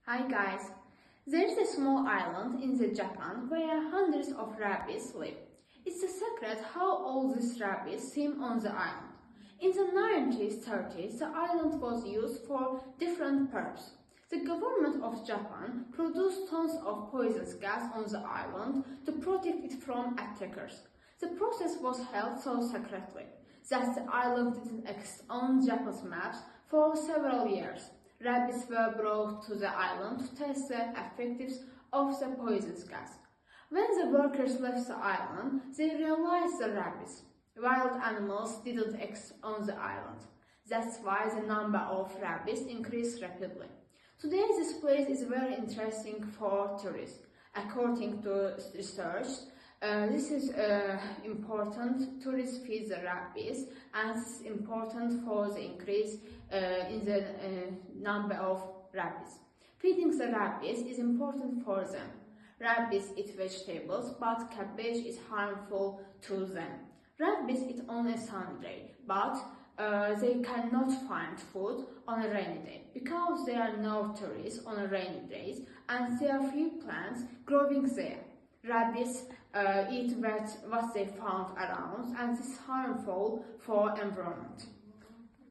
Hi guys! There is a small island in Japan where hundreds of rabbits live. It's a secret how all these rabbits seem on the island. In the 1930s, the island was used for different purposes. The government of Japan produced tons of poisonous gas on the island to protect it from attackers. The process was held so secretly that the island didn't exist on Japan's maps for several years. Rabbits were brought to the island to test the effectiveness of the poisonous gas. When the workers left the island, they realized the rabbits, wild animals, didn't exist on the island. That's why the number of rabbits increased rapidly. Today, this place is very interesting for tourists. According to research, this is important. Tourists feed the rabbits, and it's important for the increase in the number of rabbits. Feeding the rabbits is important for them. Rabbits eat vegetables, but cabbage is harmful to them. Rabbits eat on a sunny day, but they cannot find food on a rainy day because there are no tourists on rainy days and there are few plants growing there. Rabbits eat what they found around, and this is harmful for environment.